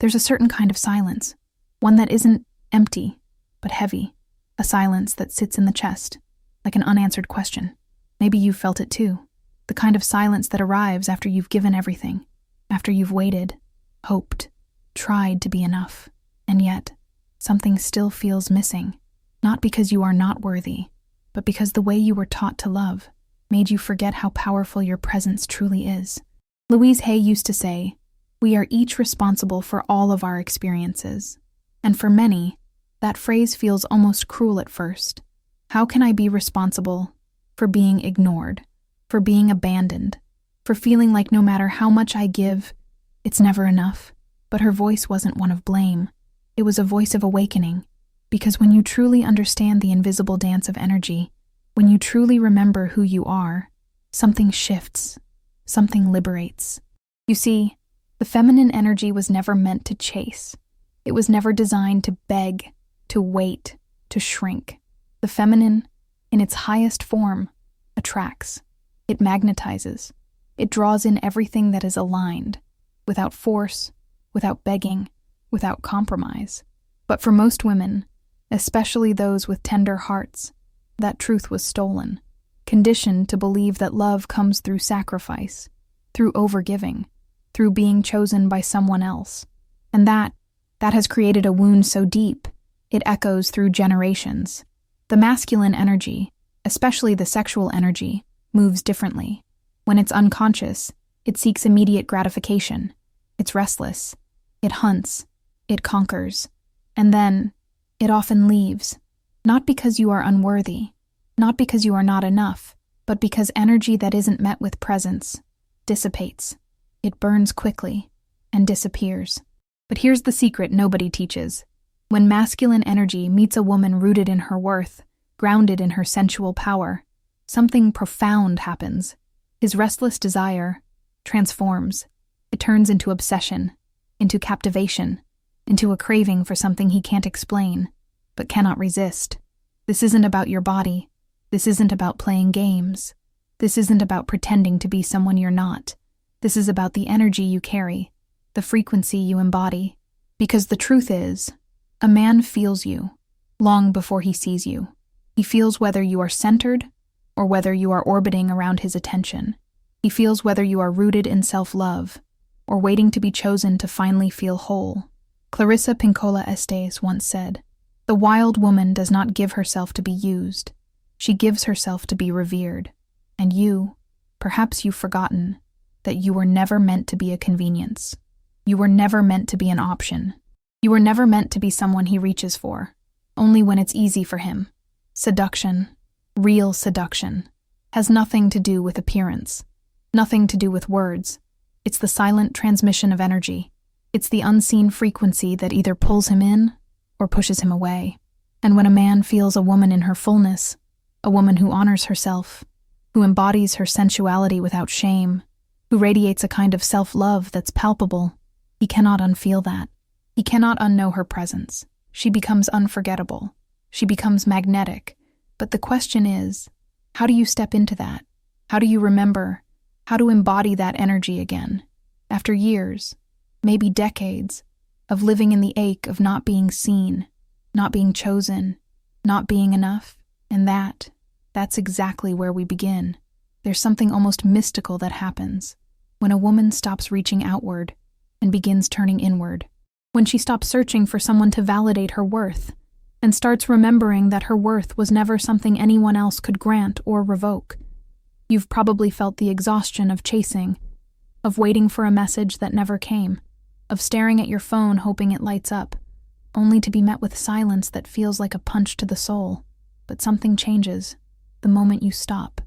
There's a certain kind of silence, one that isn't empty, but heavy, a silence that sits in the chest, like an unanswered question. Maybe you've felt it too, the kind of silence that arrives after you've given everything, after you've waited, hoped, tried to be enough, and yet something still feels missing, not because you are not worthy, but because the way you were taught to love made you forget how powerful your presence truly is. Louise Hay used to say, "We are each responsible for all of our experiences." And for many, that phrase feels almost cruel at first. How can I be responsible for being ignored, for being abandoned, for feeling like no matter how much I give, it's never enough? But her voice wasn't one of blame. It was a voice of awakening, because when you truly understand the invisible dance of energy, when you truly remember who you are, something shifts, something liberates. You see, the feminine energy was never meant to chase. It was never designed to beg, to wait, to shrink. The feminine, in its highest form, attracts. It magnetizes. It draws in everything that is aligned, without force, without begging, without compromise. But for most women, especially those with tender hearts, that truth was stolen, conditioned to believe that love comes through sacrifice, through overgiving, through being chosen by someone else. And that has created a wound so deep, it echoes through generations. The masculine energy, especially the sexual energy, moves differently. When it's unconscious, it seeks immediate gratification. It's restless. It hunts. It conquers. And then, it often leaves. Not because you are unworthy, not because you are not enough, but because energy that isn't met with presence dissipates. It burns quickly and disappears. But here's the secret nobody teaches. When masculine energy meets a woman rooted in her worth, grounded in her sensual power, something profound happens. His restless desire transforms. It turns into obsession, into captivation, into a craving for something he can't explain, but cannot resist. This isn't about your body. This isn't about playing games. This isn't about pretending to be someone you're not. This is about the energy you carry, the frequency you embody. Because the truth is, a man feels you long before he sees you. He feels whether you are centered or whether you are orbiting around his attention. He feels whether you are rooted in self-love or waiting to be chosen to finally feel whole. Clarissa Pinkola Estes once said, "The wild woman does not give herself to be used. She gives herself to be revered." And you, perhaps you've forgotten, that you were never meant to be a convenience. You were never meant to be an option. You were never meant to be someone he reaches for, only when it's easy for him. Seduction, real seduction, has nothing to do with appearance, nothing to do with words. It's the silent transmission of energy. It's the unseen frequency that either pulls him in or pushes him away. And when a man feels a woman in her fullness, a woman who honors herself, who embodies her sensuality without shame, who radiates a kind of self-love that's palpable, he cannot unfeel that. He cannot unknow her presence. She becomes unforgettable. She becomes magnetic. But the question is, how do you step into that? How do you remember? How to embody that energy again? After years, maybe decades, of living in the ache of not being seen, not being chosen, not being enough. And that's exactly where we begin. There's something almost mystical that happens when a woman stops reaching outward and begins turning inward. When she stops searching for someone to validate her worth and starts remembering that her worth was never something anyone else could grant or revoke. You've probably felt the exhaustion of chasing, of waiting for a message that never came, of staring at your phone hoping it lights up, only to be met with silence that feels like a punch to the soul. But something changes the moment you stop,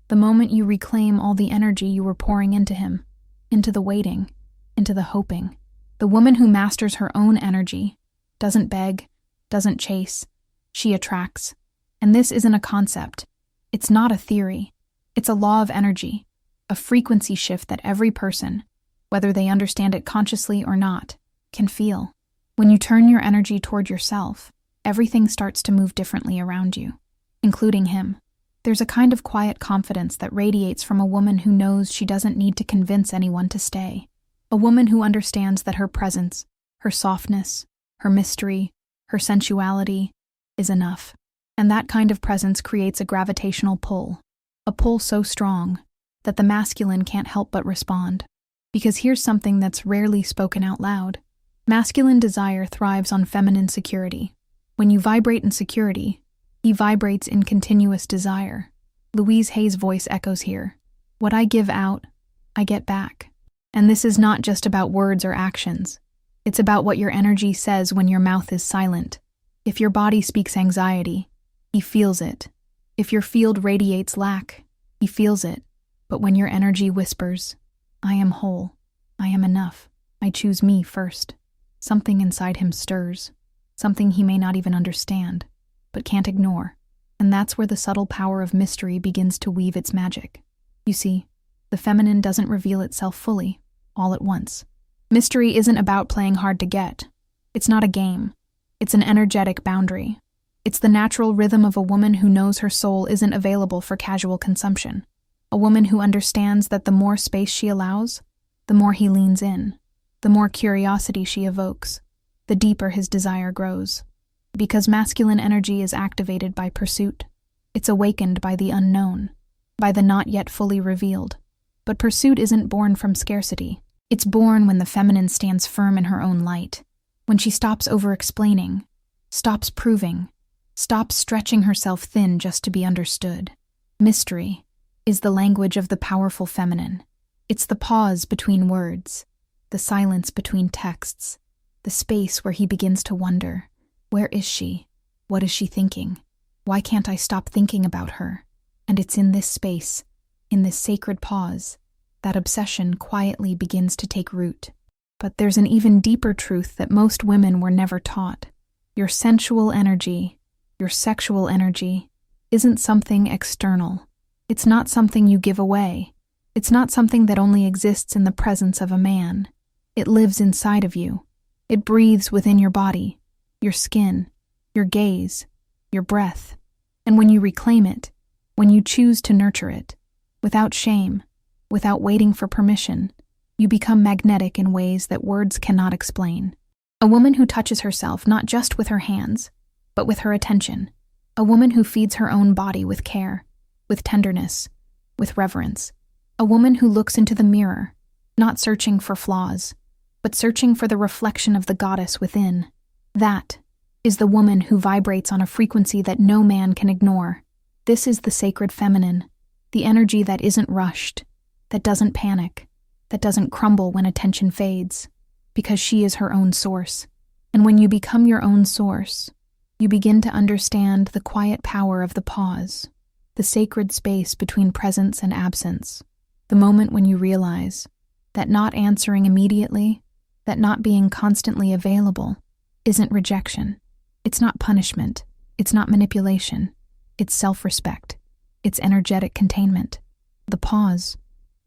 the moment you reclaim all the energy you were pouring into him, into the waiting, into the hoping. The woman who masters her own energy doesn't beg, doesn't chase, she attracts. And this isn't a concept. It's not a theory. It's a law of energy, a frequency shift that every person, whether they understand it consciously or not, can feel. When you turn your energy toward yourself, everything starts to move differently around you, including him. There's a kind of quiet confidence that radiates from a woman who knows she doesn't need to convince anyone to stay. A woman who understands that her presence, her softness, her mystery, her sensuality is enough. And that kind of presence creates a gravitational pull, a pull so strong that the masculine can't help but respond. Because here's something that's rarely spoken out loud. Masculine desire thrives on feminine security. When you vibrate in security, he vibrates in continuous desire. Louise Hay's voice echoes here. What I give out, I get back. And this is not just about words or actions. It's about what your energy says when your mouth is silent. If your body speaks anxiety, he feels it. If your field radiates lack, he feels it. But when your energy whispers, I am whole, I am enough, I choose me first, something inside him stirs, something he may not even understand, but can't ignore. And that's where the subtle power of mystery begins to weave its magic. You see, the feminine doesn't reveal itself fully, all at once. Mystery isn't about playing hard to get. It's not a game. It's an energetic boundary. It's the natural rhythm of a woman who knows her soul isn't available for casual consumption. A woman who understands that the more space she allows, the more he leans in, the more curiosity she evokes, the deeper his desire grows. Because masculine energy is activated by pursuit. It's awakened by the unknown, by the not yet fully revealed. But pursuit isn't born from scarcity. It's born when the feminine stands firm in her own light, when she stops over-explaining, stops proving, stops stretching herself thin just to be understood. Mystery is the language of the powerful feminine. It's the pause between words, the silence between texts, the space where he begins to wonder, where is she? What is she thinking? Why can't I stop thinking about her? And it's in this space, in this sacred pause, that obsession quietly begins to take root. But there's an even deeper truth that most women were never taught. Your sensual energy, your sexual energy, isn't something external. It's not something you give away. It's not something that only exists in the presence of a man. It lives inside of you. It breathes within your body, your skin, your gaze, your breath. And when you reclaim it, when you choose to nurture it, without shame, without waiting for permission, you become magnetic in ways that words cannot explain. A woman who touches herself not just with her hands, but with her attention. A woman who feeds her own body with care, with tenderness, with reverence. A woman who looks into the mirror, not searching for flaws, but searching for the reflection of the goddess within. That is the woman who vibrates on a frequency that no man can ignore. This is the sacred feminine, the energy that isn't rushed, that doesn't panic, that doesn't crumble when attention fades, because she is her own source. And when you become your own source, you begin to understand the quiet power of the pause, the sacred space between presence and absence, the moment when you realize that not answering immediately, that not being constantly available, isn't rejection. It's not punishment. It's not manipulation. It's self-respect. It's energetic containment. The pause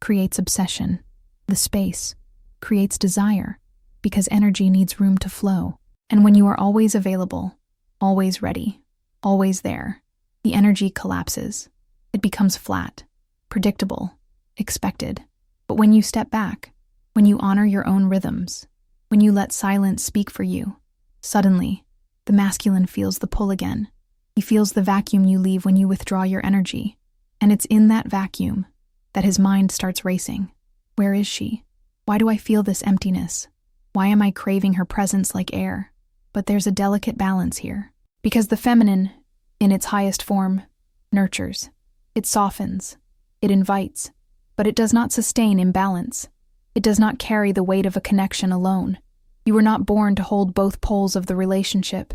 creates obsession. The space creates desire, because energy needs room to flow. And when you are always available, always ready, always there, the energy collapses. It becomes flat, predictable, expected. But when you step back, when you honor your own rhythms, when you let silence speak for you, suddenly, the masculine feels the pull again. He feels the vacuum you leave when you withdraw your energy. And it's in that vacuum that his mind starts racing. Where is she? Why do I feel this emptiness? Why am I craving her presence like air? But there's a delicate balance here. Because the feminine, in its highest form, nurtures. It softens. It invites. But it does not sustain imbalance. It does not carry the weight of a connection alone. You were not born to hold both poles of the relationship.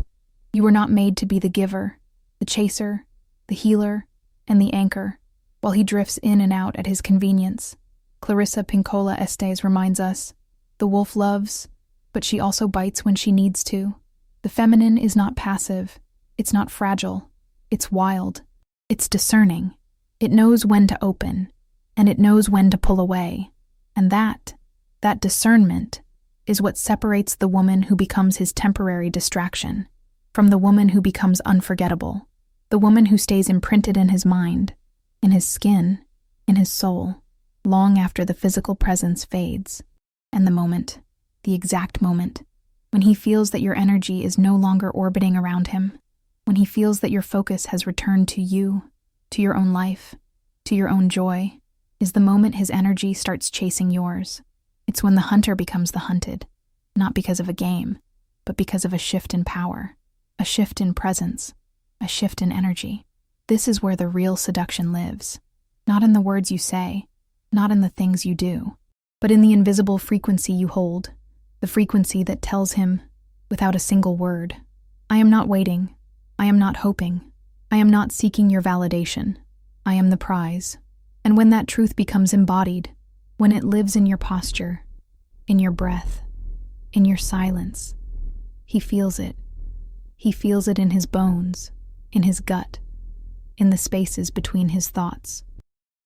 You were not made to be the giver, the chaser, the healer, and the anchor, while he drifts in and out at his convenience. Clarissa Pinkola Estes reminds us, the wolf loves, but she also bites when she needs to. The feminine is not passive. It's not fragile. It's wild. It's discerning. It knows when to open, and it knows when to pull away. And that discernment, is what separates the woman who becomes his temporary distraction from the woman who becomes unforgettable, the woman who stays imprinted in his mind, in his skin, in his soul, long after the physical presence fades. And the moment, the exact moment, when he feels that your energy is no longer orbiting around him, when he feels that your focus has returned to you, to your own life, to your own joy, is the moment his energy starts chasing yours. It's when the hunter becomes the hunted, not because of a game, but because of a shift in power, a shift in presence, a shift in energy. This is where the real seduction lives, not in the words you say, not in the things you do, but in the invisible frequency you hold, the frequency that tells him, without a single word, I am not waiting, I am not hoping, I am not seeking your validation, I am the prize. And when that truth becomes embodied, when it lives in your posture, in your breath, in your silence, he feels it. He feels it in his bones, in his gut, in the spaces between his thoughts.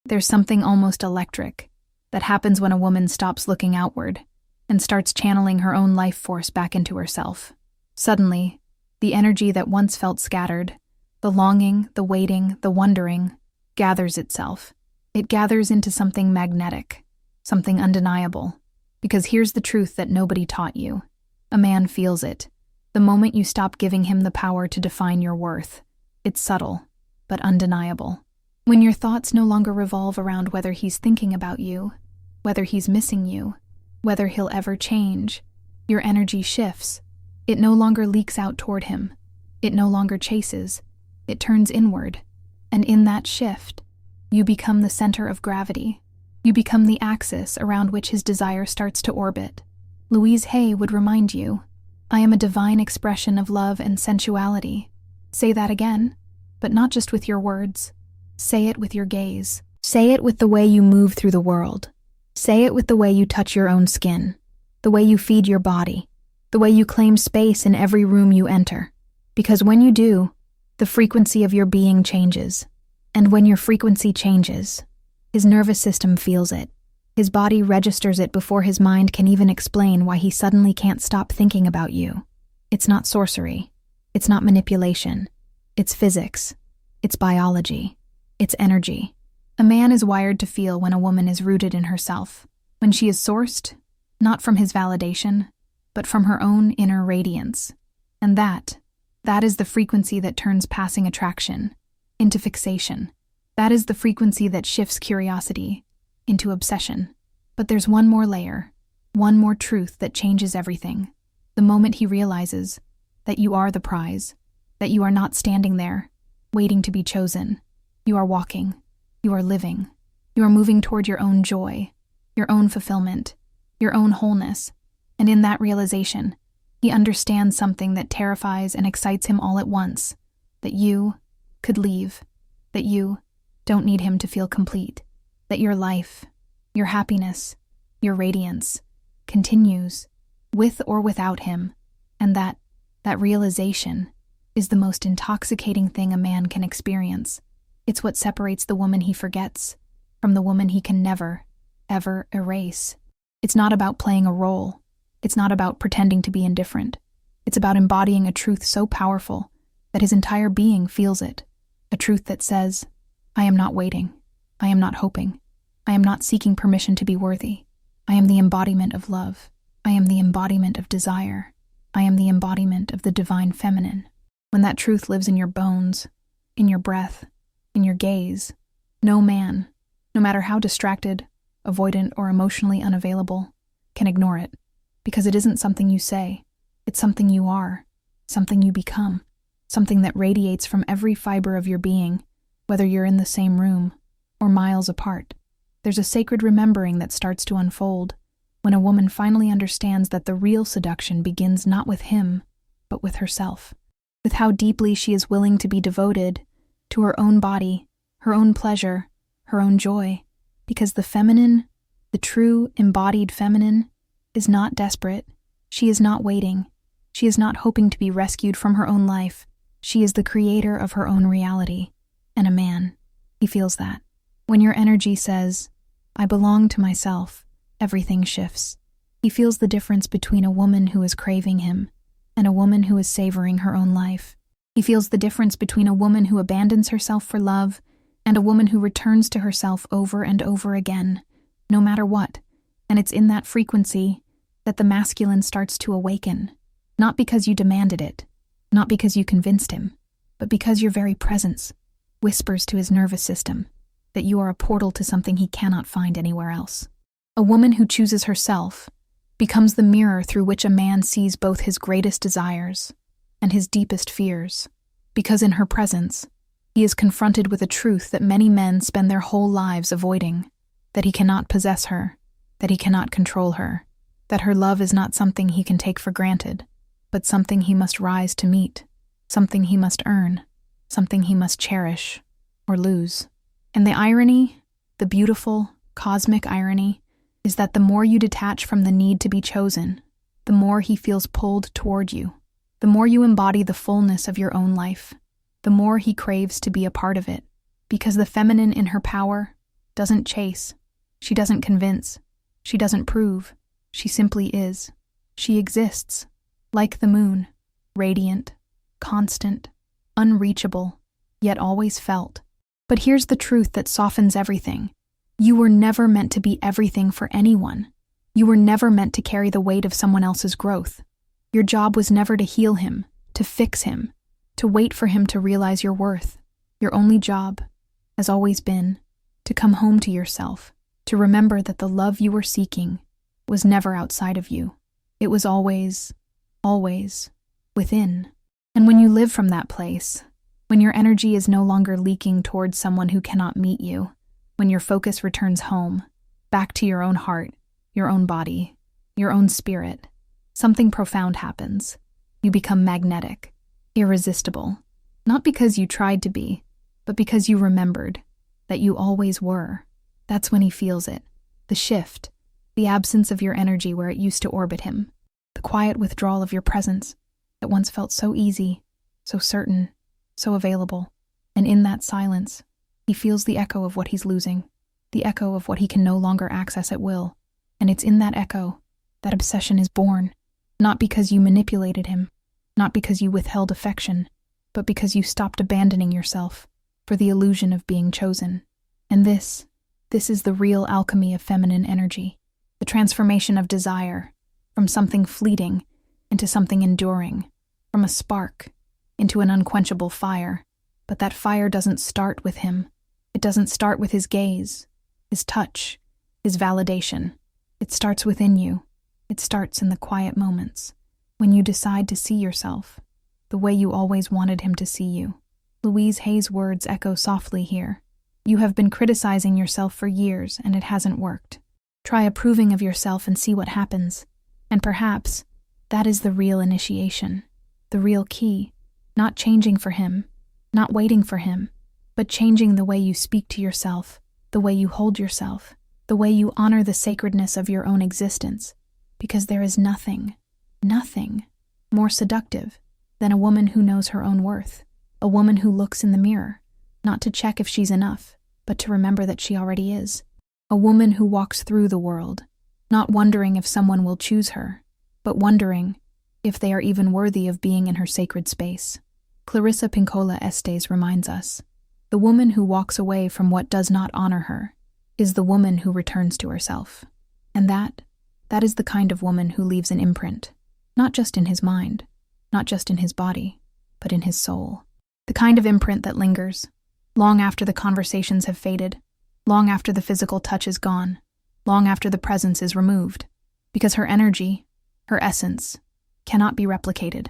There's something almost electric that happens when a woman stops looking outward and starts channeling her own life force back into herself. Suddenly, the energy that once felt scattered, the longing, the waiting, the wondering, gathers itself. It gathers into something magnetic, something undeniable. Because here's the truth that nobody taught you. A man feels it. The moment you stop giving him the power to define your worth. It's subtle, but undeniable. When your thoughts no longer revolve around whether he's thinking about you, whether he's missing you, whether he'll ever change, your energy shifts. It no longer leaks out toward him. It no longer chases. It turns inward. And in that shift, you become the center of gravity. You become the axis around which his desire starts to orbit. Louise Hay would remind you, I am a divine expression of love and sensuality. Say that again, but not just with your words. Say it with your gaze. Say it with the way you move through the world. Say it with the way you touch your own skin, the way you feed your body, the way you claim space in every room you enter. Because when you do, the frequency of your being changes. And when your frequency changes, his nervous system feels it. His body registers it before his mind can even explain why he suddenly can't stop thinking about you. It's not sorcery. It's not manipulation. It's physics. It's biology. It's energy. A man is wired to feel when a woman is rooted in herself, when she is sourced, not from his validation, but from her own inner radiance. And that is the frequency that turns passing attraction into fixation. That is the frequency that shifts curiosity into obsession. But there's one more layer, one more truth that changes everything. The moment he realizes that you are the prize, that you are not standing there, waiting to be chosen. You are walking. You are living. You are moving toward your own joy, your own fulfillment, your own wholeness. And in that realization, he understands something that terrifies and excites him all at once, that you could leave, that you don't need him to feel complete, that your life, your happiness, your radiance continues with or without him, and that realization is the most intoxicating thing a man can experience. It's what separates the woman he forgets from the woman he can never, ever erase. It's not about playing a role. It's not about pretending to be indifferent. It's about embodying a truth so powerful that his entire being feels it. A truth that says, I am not waiting. I am not hoping. I am not seeking permission to be worthy. I am the embodiment of love. I am the embodiment of desire. I am the embodiment of the divine feminine. When that truth lives in your bones, in your breath, in your gaze, no man, no matter how distracted, avoidant, or emotionally unavailable, can ignore it. Because it isn't something you say. It's something you are, something you become, something that radiates from every fiber of your being, whether you're in the same room or miles apart. There's a sacred remembering that starts to unfold when a woman finally understands that the real seduction begins not with him, but with herself, with how deeply she is willing to be devoted to her own body, her own pleasure, her own joy, because the feminine, the true embodied feminine, is not desperate. She is not waiting. She is not hoping to be rescued from her own life. She is the creator of her own reality. And a man, he feels that. When your energy says, I belong to myself, everything shifts. He feels the difference between a woman who is craving him and a woman who is savoring her own life. He feels the difference between a woman who abandons herself for love and a woman who returns to herself over and over again, no matter what. And it's in that frequency that the masculine starts to awaken. Not because you demanded it, not because you convinced him, but because your very presence whispers to his nervous system that you are a portal to something he cannot find anywhere else. A woman who chooses herself becomes the mirror through which a man sees both his greatest desires and his deepest fears, because in her presence, he is confronted with a truth that many men spend their whole lives avoiding, that he cannot possess her, that he cannot control her, that her love is not something he can take for granted, but something he must rise to meet, something he must earn, something he must cherish or lose. And the irony, the beautiful, cosmic irony, is that the more you detach from the need to be chosen, the more he feels pulled toward you. The more you embody the fullness of your own life, the more he craves to be a part of it, because the feminine in her power doesn't chase, she doesn't convince, she doesn't prove, she simply is. She exists, like the moon, radiant, constant, unreachable, yet always felt. But here's the truth that softens everything. You were never meant to be everything for anyone. You were never meant to carry the weight of someone else's growth. Your job was never to heal him, to fix him, to wait for him to realize your worth. Your only job has always been to come home to yourself, to remember that the love you were seeking was never outside of you. It was always within. And when you live from that place, when your energy is no longer leaking towards someone who cannot meet you, when your focus returns home, back to your own heart, your own body, your own spirit, something profound happens. You become magnetic, irresistible, not because you tried to be, but because you remembered that you always were. That's when he feels it, the shift, the absence of your energy where it used to orbit him, the quiet withdrawal of your presence that once felt so easy, so certain, so available. And in that silence, he feels the echo of what he's losing, the echo of what he can no longer access at will. And it's in that echo that obsession is born, not because you manipulated him, not because you withheld affection, but because you stopped abandoning yourself for the illusion of being chosen. And this is the real alchemy of feminine energy, the transformation of desire from something fleeting into something enduring, from a spark into an unquenchable fire. But that fire doesn't start with him. It doesn't start with his gaze, his touch, his validation. It starts within you. It starts in the quiet moments, when you decide to see yourself the way you always wanted him to see you. Louise Hay's words echo softly here. You have been criticizing yourself for years, and it hasn't worked. Try approving of yourself and see what happens. And perhaps that is the real initiation, the real key. Not changing for him, not waiting for him, but changing the way you speak to yourself, the way you hold yourself, the way you honor the sacredness of your own existence. Because there is nothing more seductive than a woman who knows her own worth, a woman who looks in the mirror, not to check if she's enough, but to remember that she already is. A woman who walks through the world, not wondering if someone will choose her, but wondering if they are even worthy of being in her sacred space. Clarissa Pinkola Estes reminds us, the woman who walks away from what does not honor her is the woman who returns to herself. And that is the kind of woman who leaves an imprint, not just in his mind, not just in his body, but in his soul. The kind of imprint that lingers, long after the conversations have faded, long after the physical touch is gone, long after the presence is removed, because her energy, her essence, cannot be replicated,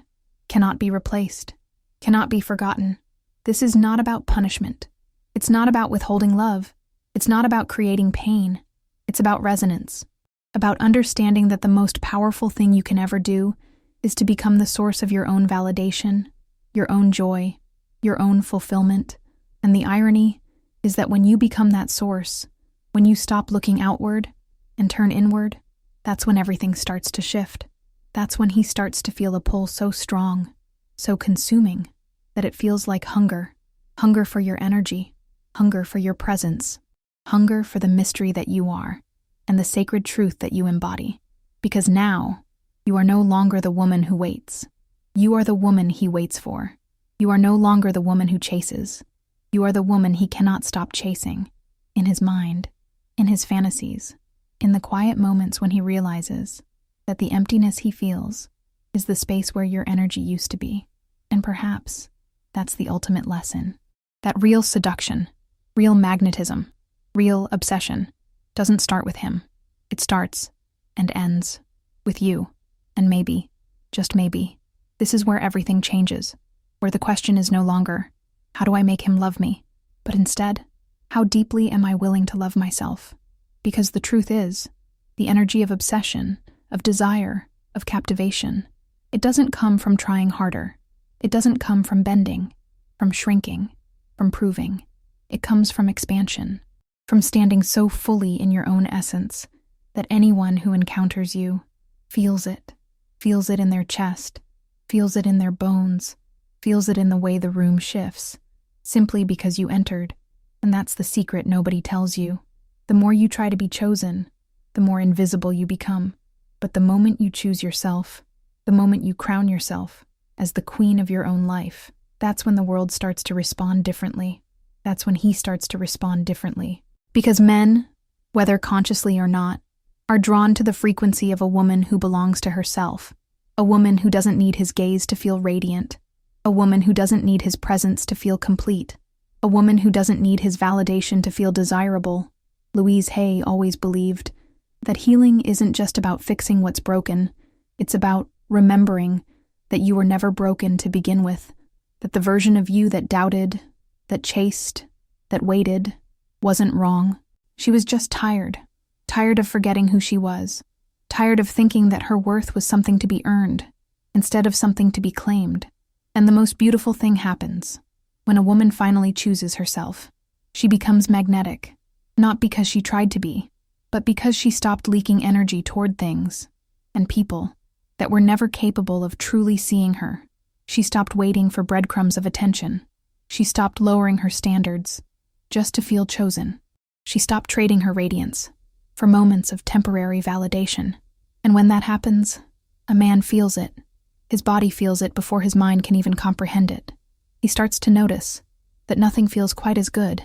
cannot be replaced, cannot be forgotten. This is not about punishment. It's not about withholding love. It's not about creating pain. It's about resonance, about understanding that the most powerful thing you can ever do is to become the source of your own validation, your own joy, your own fulfillment. And the irony is that when you become that source, when you stop looking outward and turn inward, that's when everything starts to shift. That's when he starts to feel a pull so strong, so consuming, that it feels like hunger for your energy, hunger for your presence, hunger for the mystery that you are, and the sacred truth that you embody. Because now, you are no longer the woman who waits. You are the woman he waits for. You are no longer the woman who chases. You are the woman he cannot stop chasing, in his mind, in his fantasies, in the quiet moments when he realizes that the emptiness he feels is the space where your energy used to be. And perhaps that's the ultimate lesson. That real seduction, real magnetism, real obsession doesn't start with him. It starts and ends with you. And maybe, just maybe, this is where everything changes, where the question is no longer, how do I make him love me? But instead, how deeply am I willing to love myself? Because the truth is, the energy of obsession, of desire, of captivation, it doesn't come from trying harder. It doesn't come from bending, from shrinking, from proving. It comes from expansion, from standing so fully in your own essence that anyone who encounters you feels it in their chest, feels it in their bones, feels it in the way the room shifts, simply because you entered. And that's the secret nobody tells you. The more you try to be chosen, the more invisible you become. But the moment you choose yourself, the moment you crown yourself as the queen of your own life, that's when the world starts to respond differently. That's when he starts to respond differently. Because men, whether consciously or not, are drawn to the frequency of a woman who belongs to herself, a woman who doesn't need his gaze to feel radiant, a woman who doesn't need his presence to feel complete, a woman who doesn't need his validation to feel desirable. Louise Hay always believed that healing isn't just about fixing what's broken, it's about remembering that you were never broken to begin with, that the version of you that doubted, that chased, that waited, wasn't wrong. She was just tired of forgetting who she was, tired of thinking that her worth was something to be earned, instead of something to be claimed. And the most beautiful thing happens. When a woman finally chooses herself, she becomes magnetic, not because she tried to be, but because she stopped leaking energy toward things and people that were never capable of truly seeing her. She stopped waiting for breadcrumbs of attention. She stopped lowering her standards just to feel chosen. She stopped trading her radiance for moments of temporary validation. And when that happens, a man feels it. His body feels it before his mind can even comprehend it. He starts to notice that nothing feels quite as good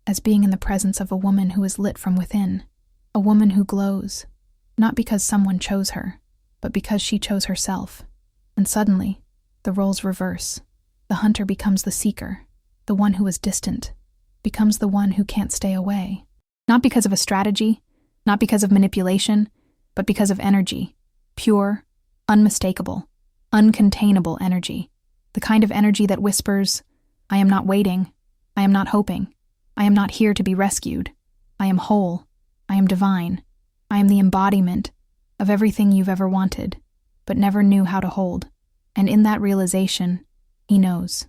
as being in the presence of a woman who is lit from within, a woman who glows, not because someone chose her, but because she chose herself. And suddenly, the roles reverse. The hunter becomes the seeker. The one who is distant becomes the one who can't stay away. Not because of a strategy, not because of manipulation, but because of energy. Pure, unmistakable, uncontainable energy. The kind of energy that whispers, I am not waiting, I am not hoping, I am not here to be rescued. I am whole, I am divine, I am the embodiment of everything you've ever wanted, but never knew how to hold. And in that realization, he knows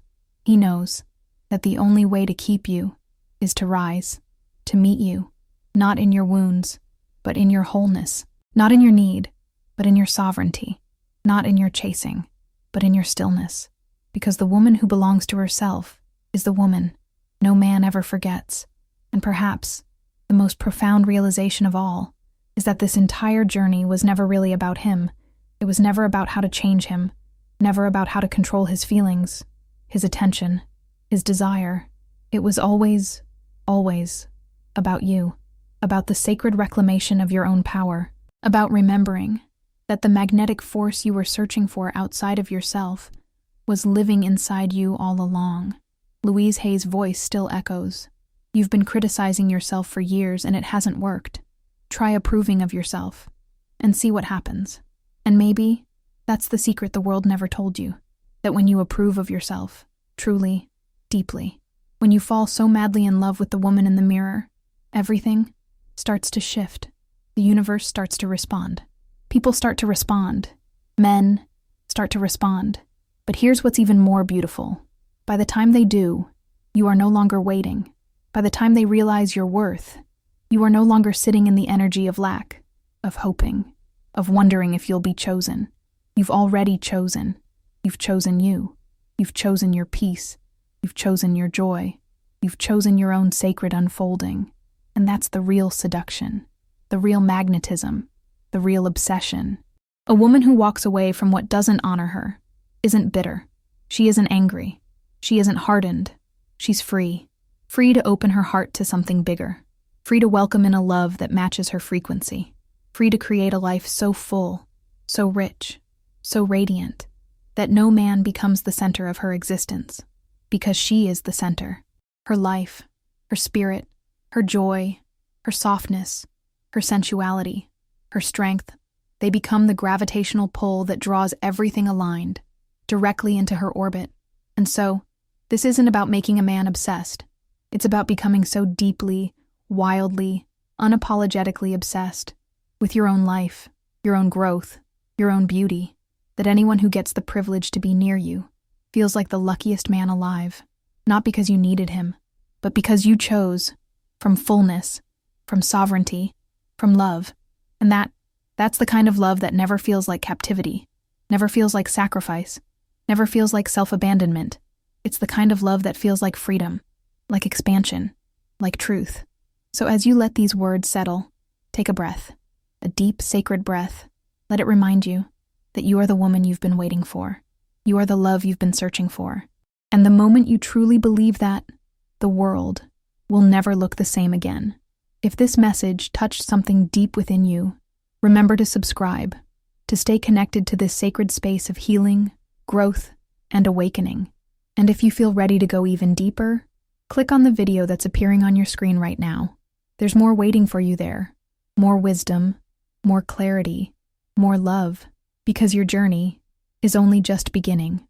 that the only way to keep you is to rise, to meet you, not in your wounds, but in your wholeness, not in your need, but in your sovereignty, not in your chasing, but in your stillness. Because the woman who belongs to herself is the woman no man ever forgets. And perhaps the most profound realization of all is that this entire journey was never really about him. It was never about how to change him, never about how to control his feelings, his attention, his desire. It was always about you, about the sacred reclamation of your own power, about remembering that the magnetic force you were searching for outside of yourself was living inside you all along. Louise Hay's voice still echoes. You've been criticizing yourself for years and it hasn't worked. Try approving of yourself and see what happens. And maybe that's the secret the world never told you, that when you approve of yourself, truly, deeply, when you fall so madly in love with the woman in the mirror, everything starts to shift. The universe starts to respond. People start to respond. Men start to respond. But here's what's even more beautiful. By the time they do, you are no longer waiting. By the time they realize your worth, you are no longer sitting in the energy of lack, of hoping, of wondering if you'll be chosen. You've already chosen. You've chosen you. You've chosen your peace. You've chosen your joy. You've chosen your own sacred unfolding. And that's the real seduction, the real magnetism, the real obsession. A woman who walks away from what doesn't honor her isn't bitter. She isn't angry. She isn't hardened. She's free. Free to open her heart to something bigger. Free to welcome in a love that matches her frequency. Free to create a life so full, so rich, so radiant, that no man becomes the center of her existence, because she is the center. Her life, her spirit, her joy, her softness, her sensuality, her strength, they become the gravitational pull that draws everything aligned, directly into her orbit. And so, this isn't about making a man obsessed. It's about becoming so deeply, wildly, unapologetically obsessed with your own life, your own growth, your own beauty, that anyone who gets the privilege to be near you feels like the luckiest man alive, not because you needed him, but because you chose, from fullness, from sovereignty, from love. And that's the kind of love that never feels like captivity, never feels like sacrifice, never feels like self-abandonment. It's the kind of love that feels like freedom, like expansion, like truth. So as you let these words settle, take a breath, a deep, sacred breath. Let it remind you that you are the woman you've been waiting for. You are the love you've been searching for. And the moment you truly believe that, the world will never look the same again. If this message touched something deep within you, remember to subscribe, to stay connected to this sacred space of healing, growth, and awakening. And if you feel ready to go even deeper, click on the video that's appearing on your screen right now. There's more waiting for you there. More wisdom, more clarity, more love, because your journey is only just beginning.